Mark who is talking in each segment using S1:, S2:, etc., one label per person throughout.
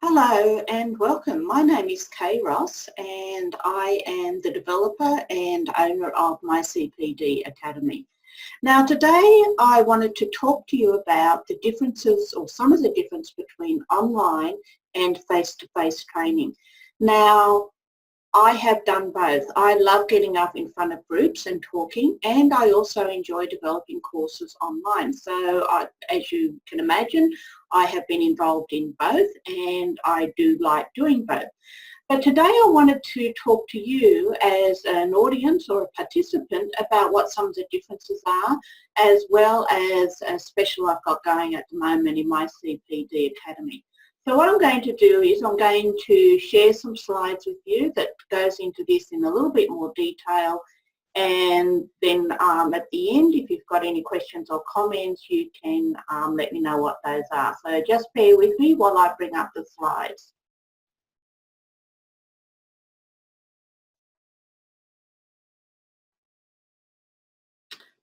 S1: Hello and welcome. My name is Kay Ross and I am the developer and owner of my CPD Academy. Now today I wanted to talk to you about the differences or some of the difference between online and face-to-face training. Now I have done both. I love getting up in front of groups and talking, and I also enjoy developing courses online. So as you can imagine, I have been involved in both and I do like doing both. But today I wanted to talk to you as an audience or a participant about what some of the differences are, as well as a special I've got going at the moment in my CPD Academy. So what I'm going to do is I'm going to share some slides with you that goes into this in a little bit more detail, and then at the end, if you've got any questions or comments, you can let me know what those are. So just bear with me while I bring up the slides.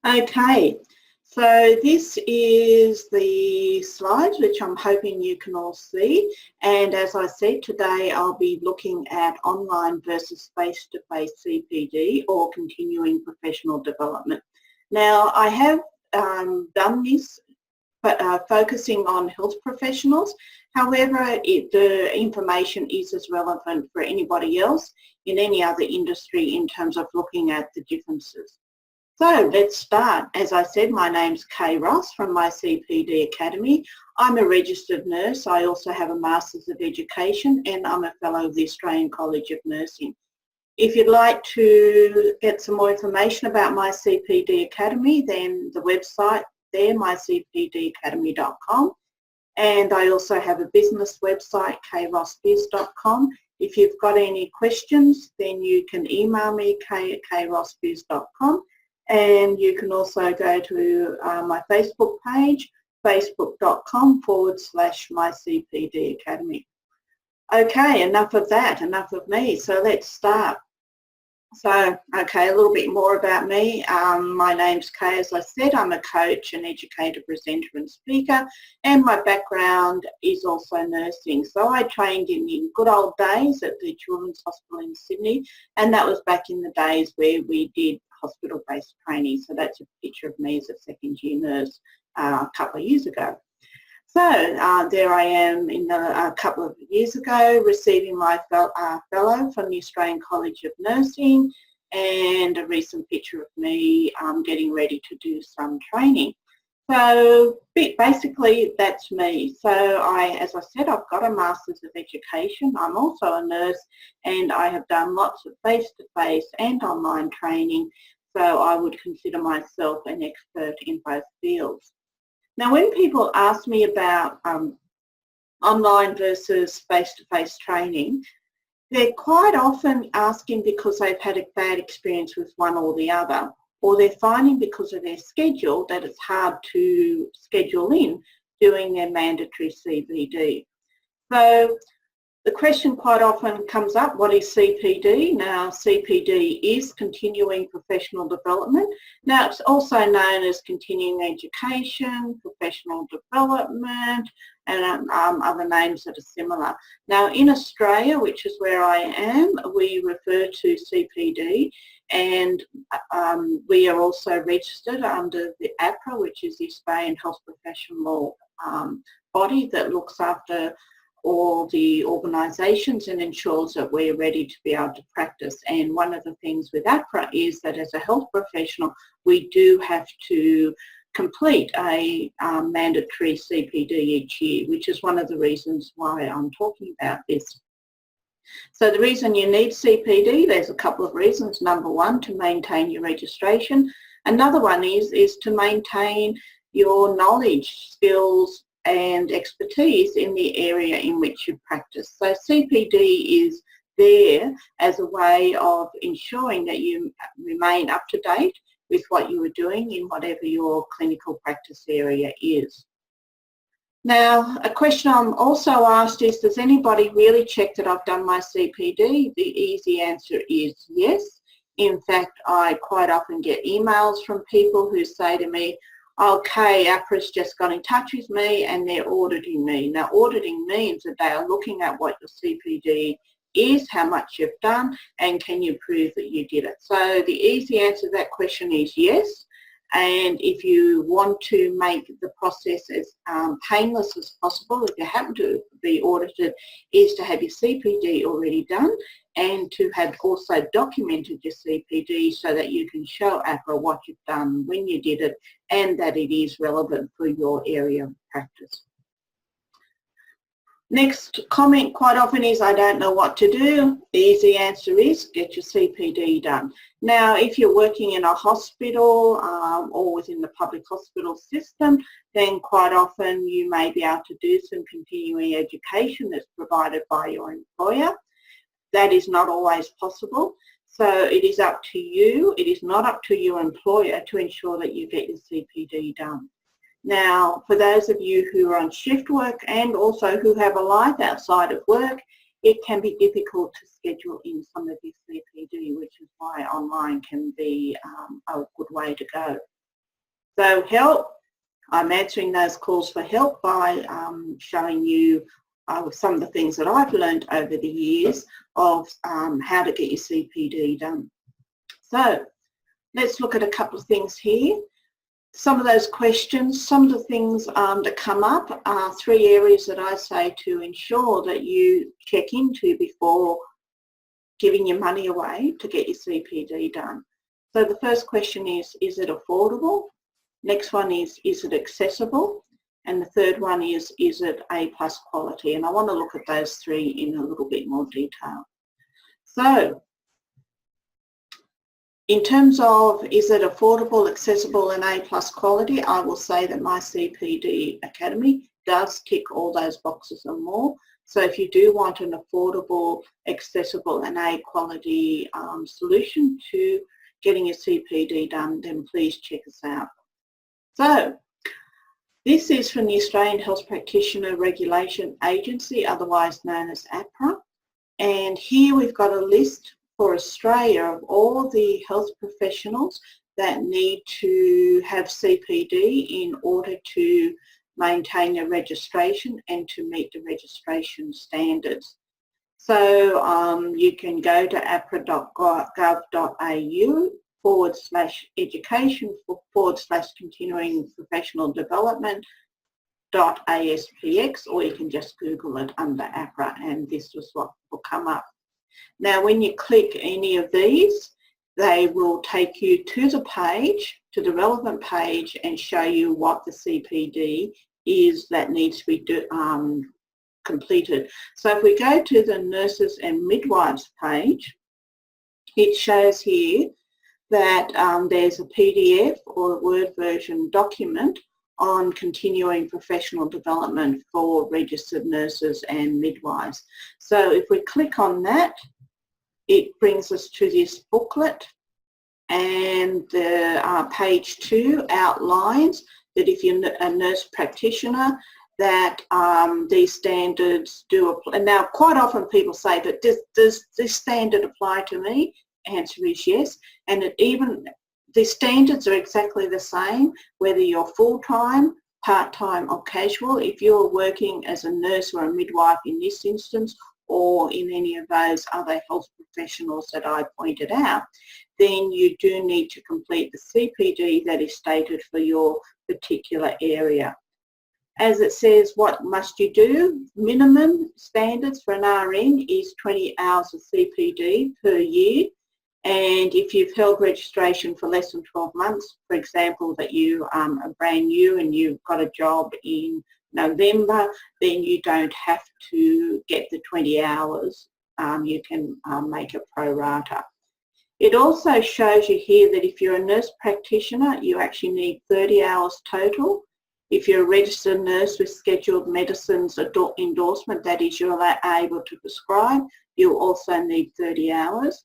S1: Okay. So this is the slides which I'm hoping you can all see, and as I said, today I'll be looking at online versus face-to-face CPD or continuing professional development. Now I have done this focusing on health professionals, however the information is as relevant for anybody else in any other industry in terms of looking at the differences. So let's start. As I said, my name's Kay Ross from my CPD Academy. I'm a registered nurse. I also have a Masters of Education and I'm a Fellow of the Australian College of Nursing. If you'd like to get some more information about my CPD Academy, then the website there, mycpdacademy.com. And I also have a business website, krossbiz.com. If you've got any questions, then you can email me, kay@krossbiz.com. And you can also go to my Facebook page, facebook.com/myCPD Academy. Okay, enough of that, enough of me. So let's start. So, okay, a little bit more about me. My name's Kay, as I said. I'm a coach, an educator, presenter and speaker, and my background is also nursing. So I trained in the good old days at the Children's Hospital in Sydney, and that was back in the days where we did hospital-based training. So that's a picture of me as a second-year nurse a couple of years ago. So there I am a couple of years ago receiving my fellow from the Australian College of Nursing, and a recent picture of me getting ready to do some training. So basically that's me. So as I said, I've got a Masters of Education. I'm also a nurse and I have done lots of face-to-face and online training. So I would consider myself an expert in both fields. Now when people ask me about online versus face-to-face training, they're quite often asking because they've had a bad experience with one or the other, or they're finding because of their schedule that it's hard to schedule in doing their mandatory CPD. So the question quite often comes up, what is CPD? Now CPD is continuing professional development. Now it's also known as continuing education, professional development, and other names that are similar. Now in Australia, which is where I am, we refer to CPD, and we are also registered under the APRA, which is the Australian Health Professional body that looks after all the organisations and ensures that we're ready to be able to practice. And one of the things with APRA is that as a health professional, we do have to complete a mandatory CPD each year, which is one of the reasons why I'm talking about this. So the reason you need CPD, there's a couple of reasons. Number one, to maintain your registration. Another one is to maintain your knowledge, skills and expertise in the area in which you practice. So CPD is there as a way of ensuring that you remain up to date with what you are doing in whatever your clinical practice area is. Now, a question I'm also asked is, does anybody really check that I've done my CPD? The easy answer is yes. In fact, I quite often get emails from people who say to me, Okay, APRA's just got in touch with me and they're auditing me. Now, auditing means that they are looking at what your CPD is, how much you've done, and can you prove that you did it. So the easy answer to that question is yes. And if you want to make the process as painless as possible, if you happen to be audited, is to have your CPD already done and to have also documented your CPD so that you can show APRA what you've done, when you did it, and that it is relevant for your area of practice. Next comment quite often is, I don't know what to do. The easy answer is get your CPD done. Now, if you're working in a hospital or within the public hospital system, then quite often you may be able to do some continuing education that's provided by your employer. That is not always possible. So it is up to you. It is not up to your employer to ensure that you get your CPD done. Now, for those of you who are on shift work and also who have a life outside of work, it can be difficult to schedule in some of your CPD, which is why online can be a good way to go. So help, I'm answering those calls for help by showing you some of the things that I've learned over the years of how to get your CPD done. So let's look at a couple of things here. Some of those questions, some of the things that come up are three areas that I say to ensure that you check into before giving your money away to get your CPD done. So the first question is it affordable? Next one is it accessible? And the third one is it A+ quality? And I want to look at those three in a little bit more detail. So, in terms of is it affordable, accessible and A+ quality, I will say that my CPD Academy does tick all those boxes and more. So if you do want an affordable, accessible and A quality solution to getting your CPD done, then please check us out. So this is from the Australian Health Practitioner Regulation Agency, otherwise known as APRA. And here we've got a list for Australia of all the health professionals that need to have CPD in order to maintain their registration and to meet the registration standards. So you can go to apra.gov.au/education/continuing professional development.aspx, or you can just Google it under APRA and this is what will come up. Now, when you click any of these, they will take you to the page, to the relevant page, and show you what the CPD is that needs to be completed. So if we go to the nurses and midwives page, it shows here that there's a PDF or a Word version document on continuing professional development for registered nurses and midwives. So if we click on that, it brings us to this booklet, and the page 2 outlines that if you're a nurse practitioner, that these standards do apply. Now, quite often people say, but does this standard apply to me? Answer is yes, and the standards are exactly the same, whether you're full-time, part-time or casual. If you're working as a nurse or a midwife in this instance, or in any of those other health professionals that I pointed out, then you do need to complete the CPD that is stated for your particular area. As it says, what must you do? Minimum standards for an RN is 20 hours of CPD per year. And if you've held registration for less than 12 months, for example, that you are brand new and you've got a job in November, then you don't have to get the 20 hours. You can make it pro rata. It also shows you here that if you're a nurse practitioner, you actually need 30 hours total. If you're a registered nurse with scheduled medicines endorsement, that is, you're able to prescribe, you'll also need 30 hours.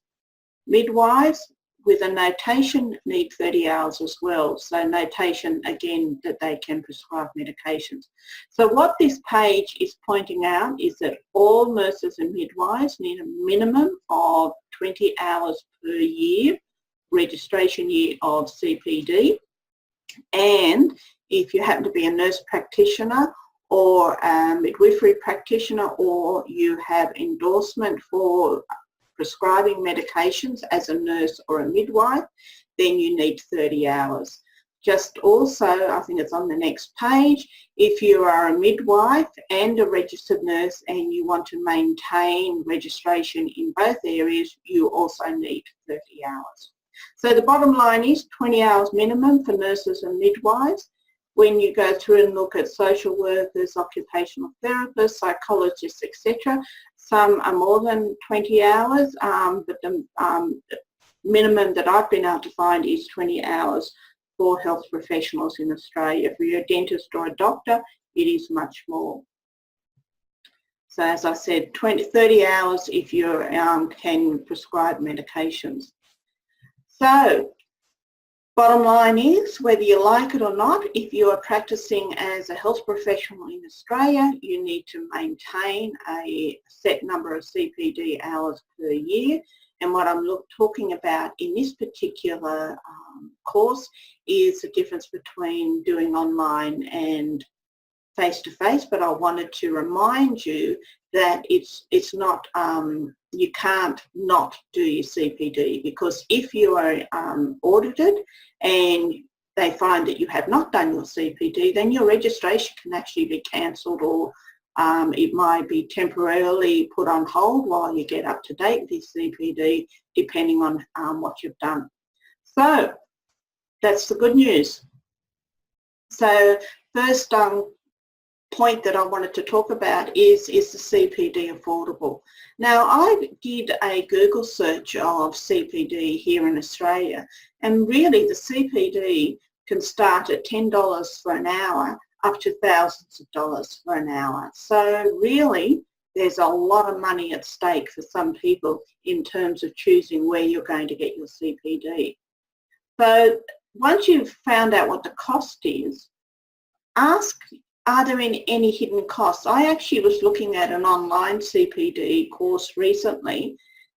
S1: Midwives with a notation need 30 hours as well. So notation, again, that they can prescribe medications. So what this page is pointing out is that all nurses and midwives need a minimum of 20 hours per year, registration year of CPD. And if you happen to be a nurse practitioner or a midwifery practitioner, or you have endorsement for prescribing medications as a nurse or a midwife, then you need 30 hours. Just also, I think it's on the next page, if you are a midwife and a registered nurse and you want to maintain registration in both areas, you also need 30 hours. So the bottom line is 20 hours minimum for nurses and midwives. When you go through and look at social workers, occupational therapists, psychologists, etc., some are more than 20 hours, but the minimum that I've been able to find is 20 hours for health professionals in Australia. For your dentist or a doctor, it is much more. So as I said, 30 hours if you can prescribe medications. So bottom line is, whether you like it or not, if you are practicing as a health professional in Australia, you need to maintain a set number of CPD hours per year. And what I'm talking about in this particular course is the difference between doing online and face-to-face, but I wanted to remind you that it's not, you can't not do your CPD, because if you are audited and they find that you have not done your CPD, then your registration can actually be cancelled, or it might be temporarily put on hold while you get up to date with your CPD, depending on what you've done. So that's the good news. So first point that I wanted to talk about is the CPD affordable? Now, I did a Google search of CPD here in Australia, and really the CPD can start at $10 for an hour up to thousands of dollars for an hour. So really, there's a lot of money at stake for some people in terms of choosing where you're going to get your CPD. So once you've found out what the cost is, ask, are there any hidden costs? I actually was looking at an online CPD course recently,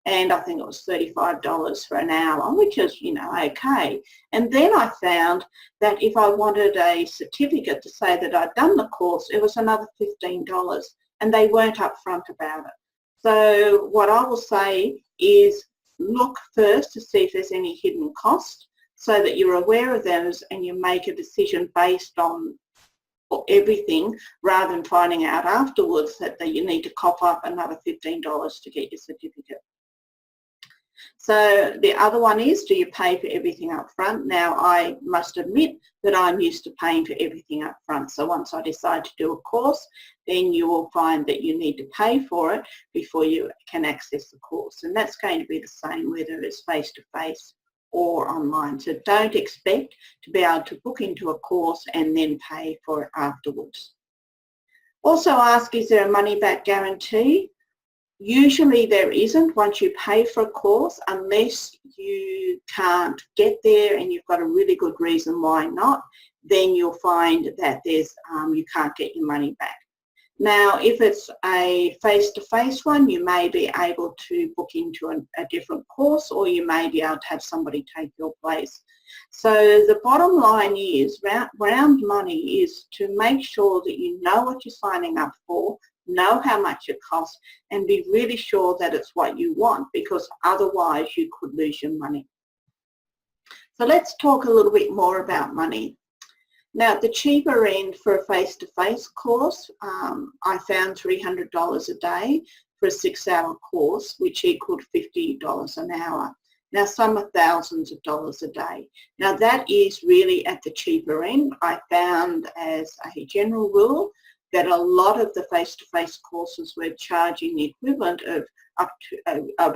S1: and I think it was $35 for an hour, which is, you know, okay. And then I found that if I wanted a certificate to say that I'd done the course, it was another $15, and they weren't upfront about it. So what I will say is look first to see if there's any hidden cost, so that you're aware of those and you make a decision based on everything, rather than finding out afterwards that you need to cough up another $15 to get your certificate. So the other one is, do you pay for everything up front? Now, I must admit that I'm used to paying for everything up front. So once I decide to do a course, then you will find that you need to pay for it before you can access the course. And that's going to be the same whether it's face-to-face or online. So don't expect to be able to book into a course and then pay for it afterwards. Also ask, is there a money back guarantee? Usually there isn't once you pay for a course, unless you can't get there and you've got a really good reason why not, then you'll find that there's you can't get your money back. Now, if it's a face-to-face one, you may be able to book into a different course, or you may be able to have somebody take your place. So the bottom line is, round money is to make sure that you know what you're signing up for, know how much it costs, and be really sure that it's what you want, because otherwise you could lose your money. So let's talk a little bit more about money. Now, at the cheaper end for a face-to-face course, I found $300 a day for a 6-hour course, which equaled $50 an hour. Now, some are thousands of dollars a day. Now, that is really at the cheaper end. I found, as a general rule, that a lot of the face-to-face courses were charging the equivalent of up to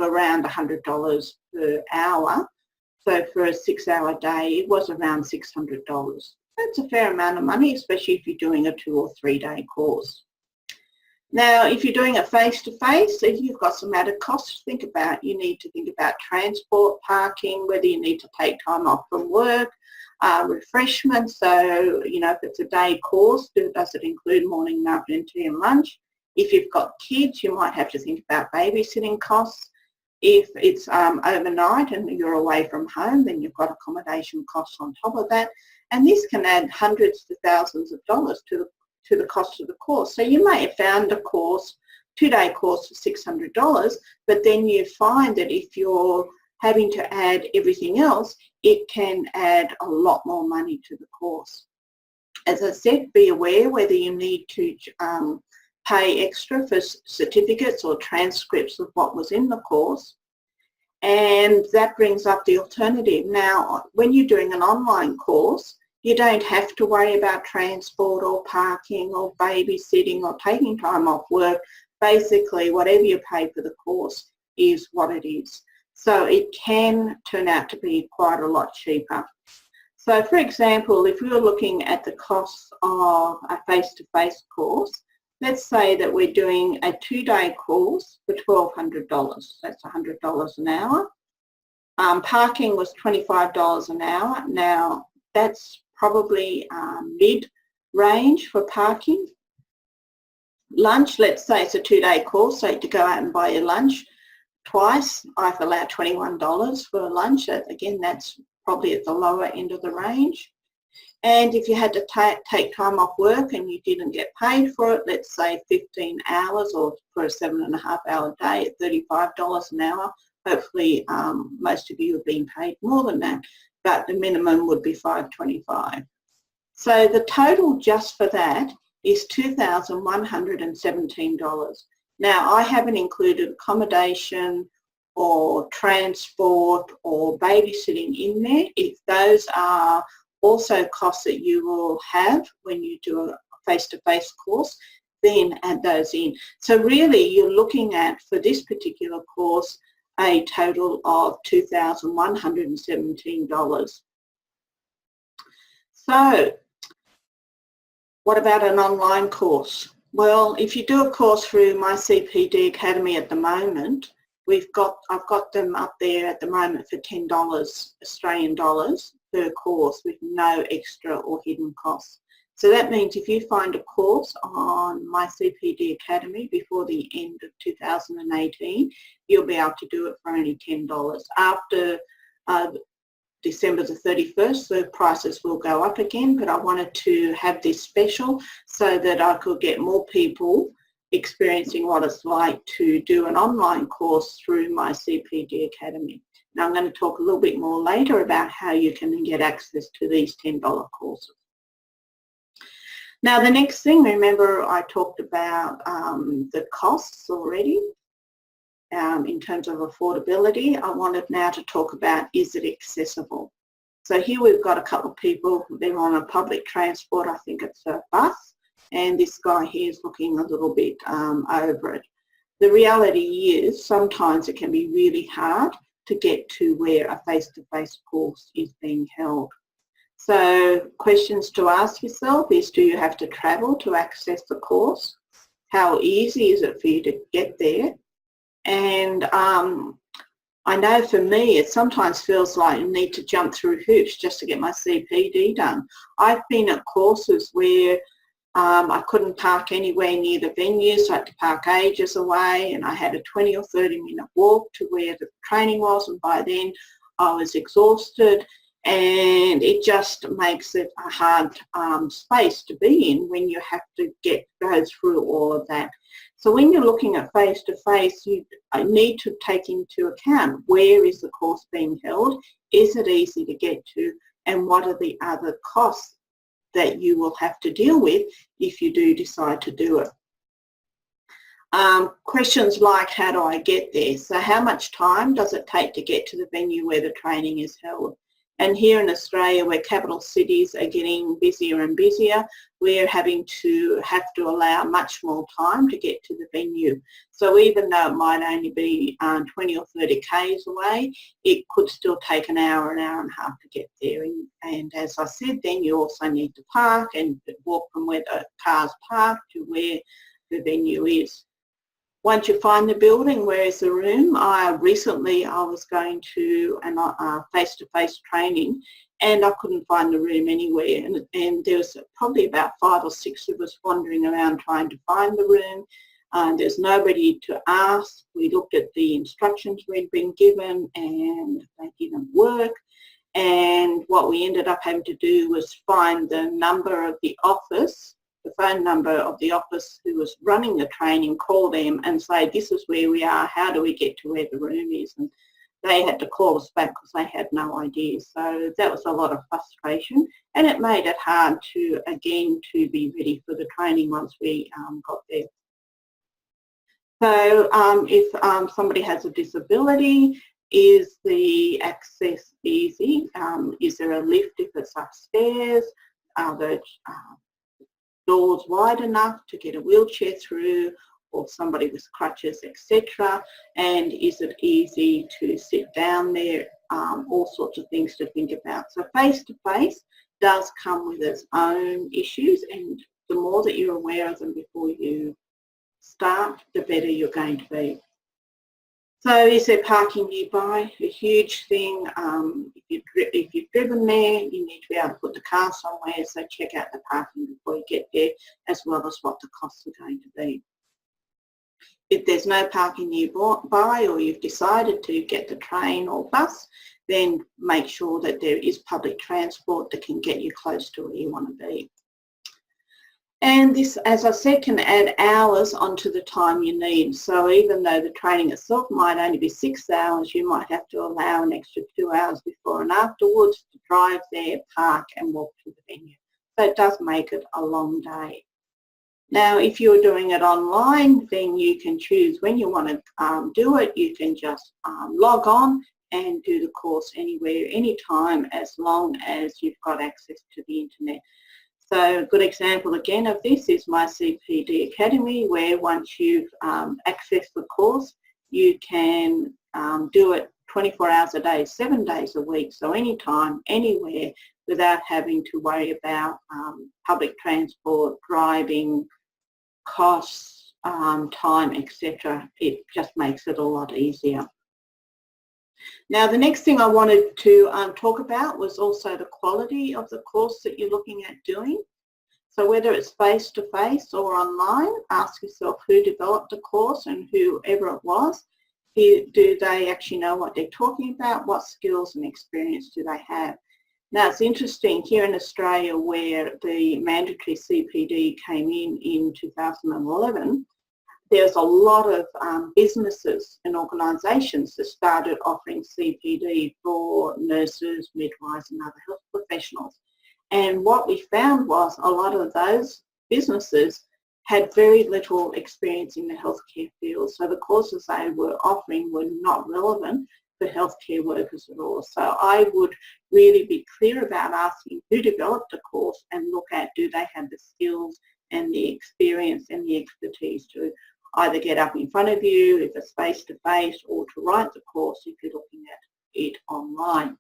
S1: around $100 per hour. So for a 6-hour day, it was around $600. That's a fair amount of money, especially if you're doing a 2 or 3 day course. Now, if you're doing a face-to-face, if you've got some added costs to think about, you need to think about transport, parking, whether you need to take time off from work, refreshments. So, you know, if it's a day course, does it include morning, afternoon tea and lunch? If you've got kids, you might have to think about babysitting costs. If it's overnight and you're away from home, then you've got accommodation costs on top of that. And this can add hundreds to thousands of dollars to the cost of the course. So you may have found a course, 2-day course for $600, but then you find that if you're having to add everything else, it can add a lot more money to the course. As I said, be aware whether you need to pay extra for certificates or transcripts of what was in the course. And that brings up the alternative. Now, when you're doing an online course, you don't have to worry about transport or parking or babysitting or taking time off work. Basically, whatever you pay for the course is what it is. So it can turn out to be quite a lot cheaper. So for example, if we were looking at the costs of a face-to-face course, let's say that we're doing a 2-day course for $1,200. That's $100 an hour. Parking was $25 an hour. Now, that's probably mid-range for parking. Lunch, let's say it's a 2-day course, so to go out and buy your lunch twice, I've allowed $21 for lunch. Again, that's probably at the lower end of the range. And if you had to take time off work and you didn't get paid for it, let's say 15 hours or for a 7.5-hour day at $35 an hour, hopefully most of you have been paid more than that, but the minimum would be $5.25. So the total just for that is $2,117. Now, I haven't included accommodation or transport or babysitting in there. If those are also costs that you will have when you do a face-to-face course, then add those in. So really you're looking at, for this particular course, a total of $2,117. So what about an online course? Well, if you do a course through my CPD Academy at the moment, I've got them up there at the moment for $10 Australian dollars per course with no extra or hidden costs. So that means if you find a course on my CPD Academy before the end of 2018, you'll be able to do it for only $10. After December the 31st, the prices will go up again, but I wanted to have this special so that I could get more people experiencing what it's like to do an online course through my CPD Academy. Now I'm going to talk a little bit more later about how you can get access to these $10 courses. Now the next thing, remember I talked about the costs already in terms of affordability. I wanted now to talk about, is it accessible? So here we've got a couple of people, they're on a public transport, I think it's a bus, and this guy here is looking a little bit over it. The reality is sometimes it can be really hard to get to where a face-to-face course is being held. So questions to ask yourself is, do you have to travel to access the course? How easy is it for you to get there? And I know for me it sometimes feels like you need to jump through hoops just to get my CPD done. I've been at courses where I couldn't park anywhere near the venue, so I had to park ages away, and I had a 20 or 30-minute walk to where the training was, and by then I was exhausted, and it just makes it a hard space to be in when you have to go through all of that. So when you're looking at face-to-face, you need to take into account, where is the course being held, is it easy to get to, and what are the other costs that you will have to deal with if you do decide to do it. Questions like, how do I get there? So how much time does it take to get to the venue where the training is held? And here in Australia, where capital cities are getting busier and busier, we're having to allow much more time to get to the venue. So even though it might only be 20 or 30 k's away, it could still take an hour and a half to get there. And as I said, then you also need to park and walk from where the car's parked to where the venue is. Once you find the building, where is the room? Recently I was going to a face-to-face training, and I couldn't find the room anywhere, and there was probably about 5 or 6 of us wandering around trying to find the room. There's nobody to ask. We looked at the instructions we'd been given and they didn't work, And what we ended up having to do was find the number of the office, the phone number of the office who was running the training, call them and say, this is where we are, how do we get to where the room is? And they had to call us back because they had no idea. So that was a lot of frustration, and it made it hard to, again, to be ready for the training once we got there. So if somebody has a disability, is the access easy? Is there a lift if it's upstairs? Are the doors wide enough to get a wheelchair through, or somebody with crutches, etc.? And is it easy to sit down there? All sorts of things to think about. So face-to-face does come with its own issues, and the more that you're aware of them before you start, the better you're going to be. So is there parking nearby? A huge thing. If you've driven there, you need to be able to put the car somewhere, so check out the parking before you get there, as well as what the costs are going to be. If there's no parking nearby, or you've decided to get the train or bus, then make sure that there is public transport that can get you close to where you want to be. And this, as I said, can add hours onto the time you need. So even though the training itself might only be 6 hours, you might have to allow an extra 2 hours before and afterwards to drive there, park and walk to the venue. So it does make it a long day. Now, if you're doing it online, then you can choose when you want to do it. You can just log on and do the course anywhere, anytime, as long as you've got access to the internet. So a good example again of this is my CPD Academy, where once you've accessed the course, you can do it 24 hours a day, 7 days a week, so anytime, anywhere, without having to worry about public transport, driving, costs, time, etc. It just makes it a lot easier. Now, the next thing I wanted to talk about was also the quality of the course that you're looking at doing. So whether it's face-to-face or online, ask yourself who developed the course, and whoever it was, do they actually know what they're talking about? What skills and experience do they have? Now, it's interesting here in Australia, where the mandatory CPD came in 2011, there's a lot of businesses and organisations that started offering CPD for nurses, midwives and other health professionals. And what we found was a lot of those businesses had very little experience in the healthcare field. So the courses they were offering were not relevant for healthcare workers at all. So I would really be clear about asking who developed the course and look at, do they have the skills and the experience and the expertise to either get up in front of you if it's face-to-face, or to write the course if you're looking at it online.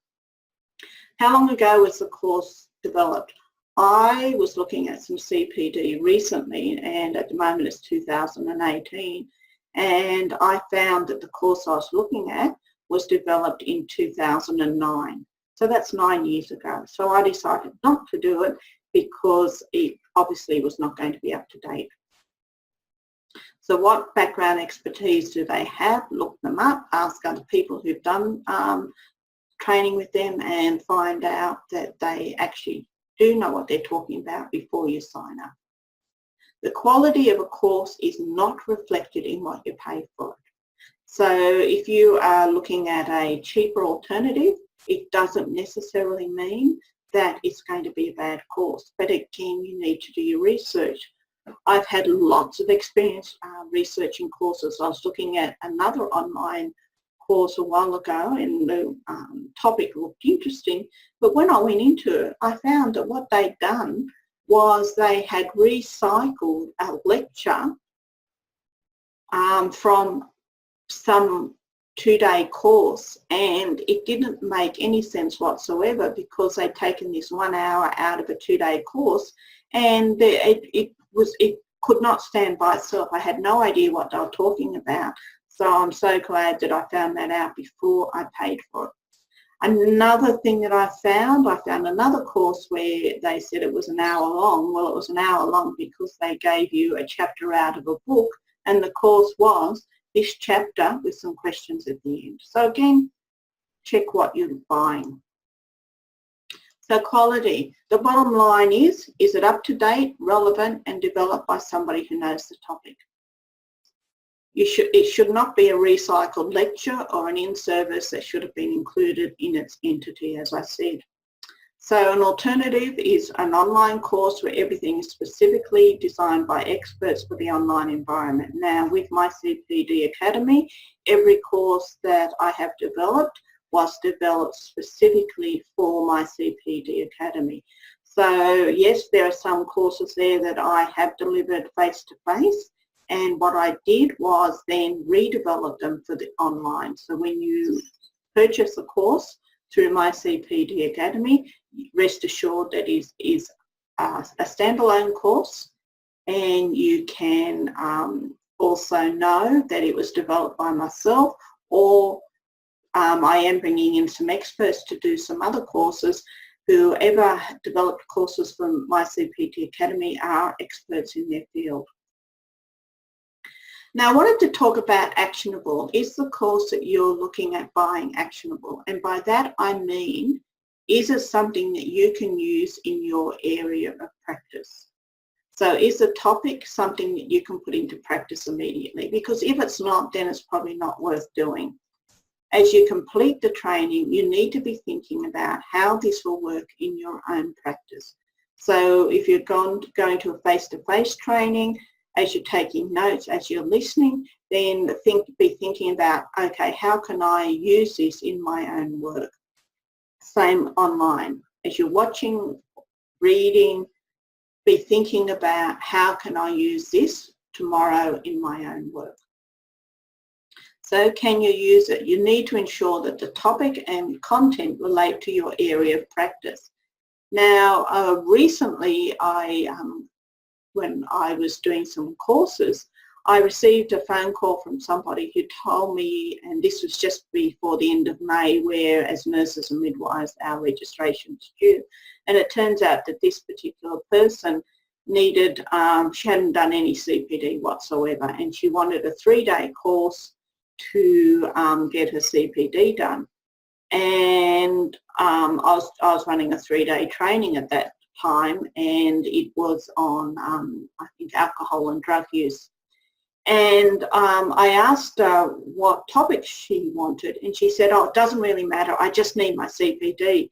S1: How long ago was the course developed? I was looking at some CPD recently, and at the moment it's 2018, and I found that the course I was looking at was developed in 2009. So that's 9 years ago. So I decided not to do it because it obviously was not going to be up to date. So what background expertise do they have? Look them up, ask other people who've done training with them, and find out that they actually do know what they're talking about before you sign up. The quality of a course is not reflected in what you pay for it. So if you are looking at a cheaper alternative, it doesn't necessarily mean that it's going to be a bad course. But again, you need to do your research. I've had lots of experience researching courses. I was looking at another online course a while ago, and the topic looked interesting, but when I went into it, I found that what they'd done was they had recycled a lecture from some 2-day course, and it didn't make any sense whatsoever, because they'd taken this 1 hour out of a 2-day course, and it could not stand by itself. I had no idea what they were talking about. So I'm so glad that I found that out before I paid for it. Another thing that I found another course where they said it was an hour long. Well, it was an hour long because they gave you a chapter out of a book, and the course was this chapter with some questions at the end. So again, check what you're buying. So quality. The bottom line is it up to date, relevant, and developed by somebody who knows the topic? It should not be a recycled lecture or an in-service that should have been included in its entity, as I said. So an alternative is an online course where everything is specifically designed by experts for the online environment. Now, with my CPD Academy, every course that I have developed was developed specifically for my CPD Academy. So yes, there are some courses there that I have delivered face-to-face, and what I did was then redevelop them for the online. So when you purchase a course through my CPD Academy, rest assured that is a standalone course, and you can also know that it was developed by myself, or I am bringing in some experts to do some other courses. Whoever developed courses from my CPD Academy are experts in their field. Now, I wanted to talk about Actionable. Is the course that you're looking at buying actionable? And by that I mean, is it something that you can use in your area of practice? So is the topic something that you can put into practice immediately? Because if it's not, then it's probably not worth doing. As you complete the training, you need to be thinking about how this will work in your own practice. So if you're going to a face-to-face training, as you're taking notes, as you're listening, then be thinking about, okay, how can I use this in my own work? Same online. As you're watching, reading, be thinking about how can I use this tomorrow in my own work. So can you use it? You need to ensure that the topic and content relate to your area of practice. Now, recently, when I was doing some courses, I received a phone call from somebody who told me, and this was just before the end of May, where as nurses and midwives our registration is due, and it turns out that this particular person needed, she hadn't done any CPD whatsoever, and she wanted a 3-day course to get her CPD done. And I was running a 3-day training at that time, and it was on I think alcohol and drug use. And I asked her what topic she wanted, and she said, oh, it doesn't really matter, I just need my CPD.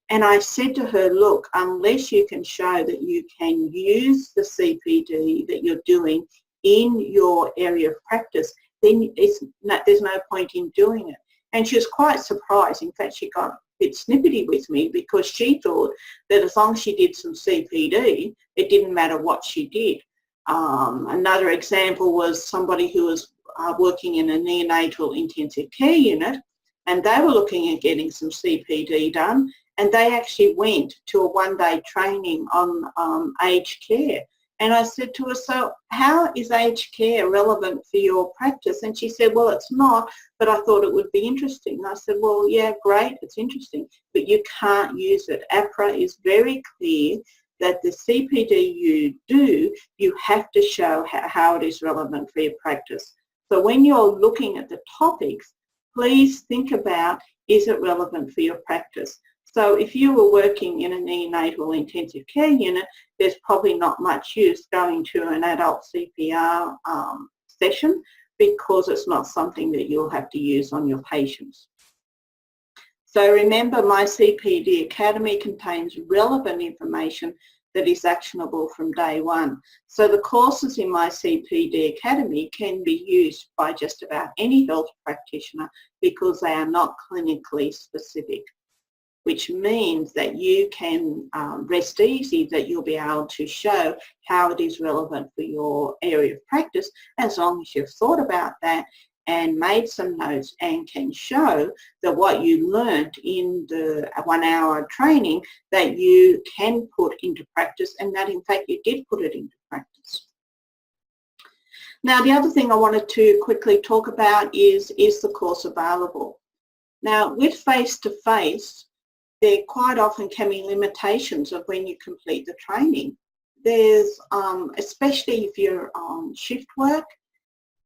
S1: And I said to her, look, unless you can show that you can use the CPD that you're doing in your area of practice, then there's no point in doing it. And she was quite surprised. In fact, she got a bit snippety with me because she thought that as long as she did some CPD, it didn't matter what she did. Another example was somebody who was working in a neonatal intensive care unit, and they were looking at getting some CPD done, and they actually went to a 1-day training on aged care. And I said to her, so how is aged care relevant for your practice? And she said, well, it's not, but I thought it would be interesting. And I said, well, yeah, great, it's interesting, but you can't use it. APRA is very clear that the CPD you do, you have to show how it is relevant for your practice. So when you're looking at the topics, please think about, is it relevant for your practice? So if you were working in a neonatal intensive care unit, there's probably not much use going to an adult CPR session, because it's not something that you'll have to use on your patients. So remember, my CPD Academy contains relevant information that is actionable from day one. So the courses in my CPD Academy can be used by just about any health practitioner because they are not clinically specific, which means that you can rest easy that you'll be able to show how it is relevant for your area of practice, as long as you've thought about that and made some notes and can show that what you learnt in the 1-hour training that you can put into practice, and that in fact you did put it into practice. Now, the other thing I wanted to quickly talk about is the course available? Now, with face-to-face, there quite often can be limitations of when you complete the training. There's, especially if you're on shift work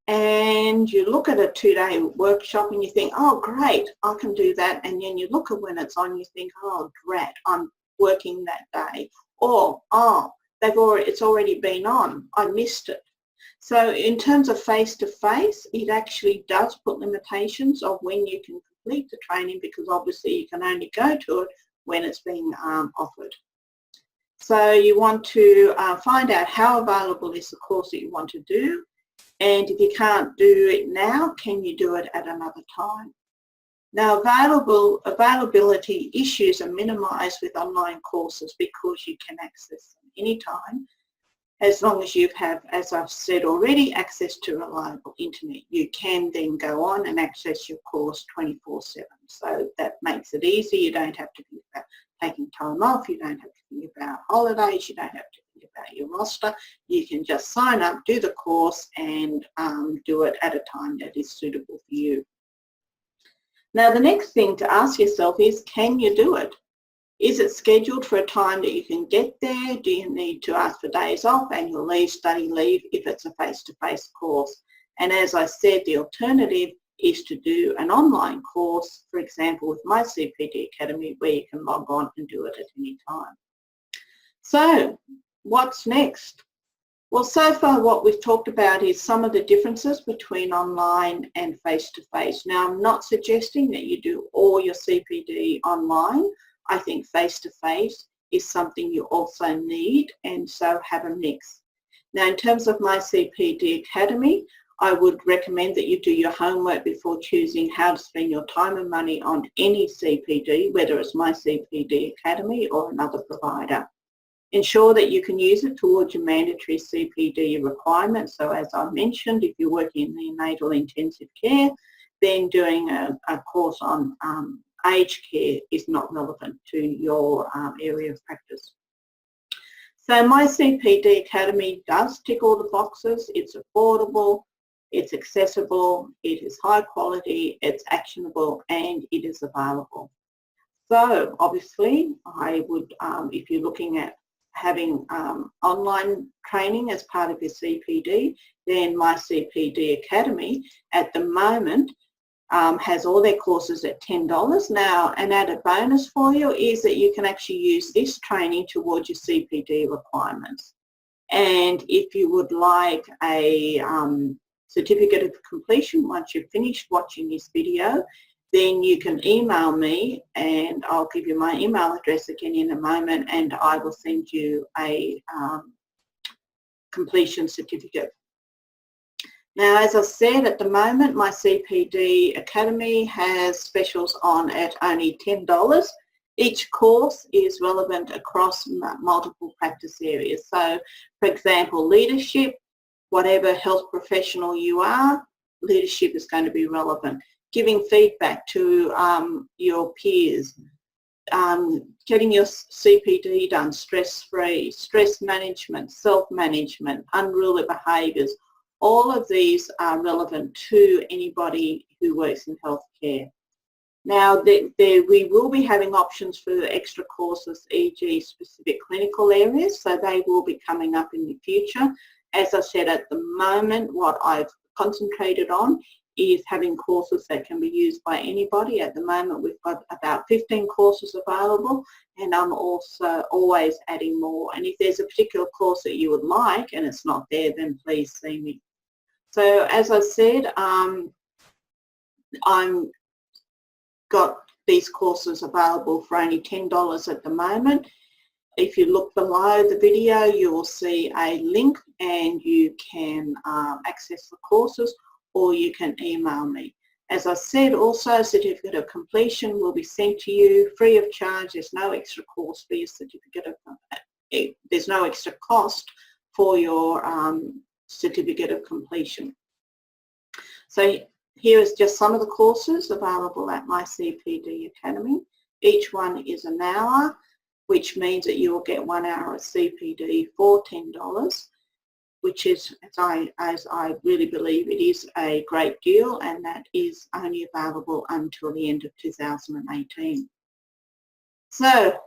S1: and you look at a 2-day workshop and you think, oh great, I can do that, and then you look at when it's on, you think, oh drat, I'm working that day, or, oh, it's already been on, I missed it. So in terms of face-to-face, it actually does put limitations of when you can complete the training, because obviously you can only go to it when it's being offered. So you want to find out how available is the course that you want to do, and if you can't do it now, can you do it at another time? Now, availability issues are minimised with online courses because you can access them anytime, as long as you have, as I've said already, access to reliable internet. You can then go on and access your course 24/7. So that makes it easy. You don't have to think about taking time off. You don't have to think about holidays. You don't have to think about your roster. You can just sign up, do the course, and do it at a time that is suitable for you. Now, the next thing to ask yourself is, can you do it? Is it scheduled for a time that you can get there? Do you need to ask for days off, annual leave, study leave, if it's a face-to-face course? And as I said, the alternative is to do an online course, for example, with My CPD Academy, where you can log on and do it at any time. So, what's next? Well, so far what we've talked about is some of the differences between online and face-to-face. Now, I'm not suggesting that you do all your CPD online. I think face-to-face is something you also need, and so have a mix. Now, in terms of My CPD Academy, I would recommend that you do your homework before choosing how to spend your time and money on any CPD, whether it's My CPD Academy or another provider. Ensure that you can use it towards your mandatory CPD requirements. So as I mentioned, if you're working in neonatal intensive care, then doing a course on aged care is not relevant to your area of practice. So My CPD Academy does tick all the boxes. It's affordable, it's accessible, it is high quality, it's actionable, and it is available. So obviously I would, if you're looking at having online training as part of your CPD, then My CPD Academy at the moment has all their courses at $10. Now, an added bonus for you is that you can actually use this training towards your CPD requirements. And if you would like a certificate of completion once you've finished watching this video, then you can email me, and I'll give you my email address again in a moment, and I will send you a completion certificate. Now, as I said, at the moment, My CPD Academy has specials on at only $10. Each course is relevant across multiple practice areas. So, for example, leadership, whatever health professional you are, leadership is going to be relevant. Giving feedback to your peers, getting your CPD done stress-free, stress management, self-management, unruly behaviours, all of these are relevant to anybody who works in healthcare. Now, we will be having options for extra courses, e.g. specific clinical areas, so they will be coming up in the future. As I said, at the moment, what I've concentrated on is having courses that can be used by anybody. At the moment, we've got about 15 courses available, and I'm also always adding more. And if there's a particular course that you would like and it's not there, then please see me. So as I said, I'm got these courses available for only $10 at the moment. If you look below the video, you will see a link, and you can access the courses, or you can email me. As I said, also, a certificate of completion will be sent to you free of charge. There's no extra course for your certificate of, there's no extra cost for your certificate of completion. So here is just some of the courses available at My CPD Academy. Each one is an hour, which means that you will get 1 hour of CPD for $10. Which is, as I really believe, it is a great deal, and that is only available until the end of 2018. So,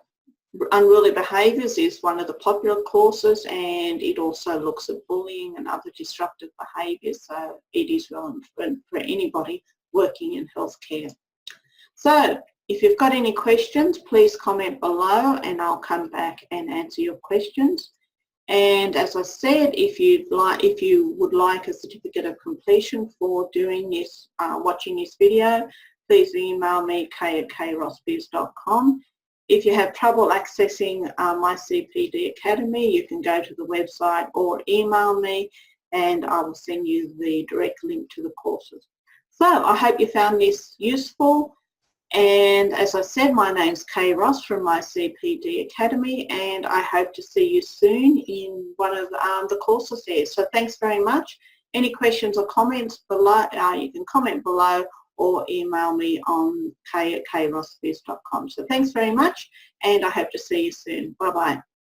S1: unruly behaviours is one of the popular courses, and it also looks at bullying and other disruptive behaviours, so it is relevant for anybody working in healthcare. So, If you've got any questions, please comment below and I'll come back and answer your questions. And as I said, if you would like a certificate of completion for doing this, watching this video, please email me k@krossbiz.com. If you have trouble accessing my CPD Academy, you can go to the website or email me and I will send you the direct link to the courses. So I hope you found this useful. And as I said, my name's Kay Ross from my CPD Academy, and I hope to see you soon in one of the courses there. So thanks very much. Any questions or comments below, you can comment below or email me on k@krossbiz.com. So thanks very much, and I hope to see you soon. Bye-bye.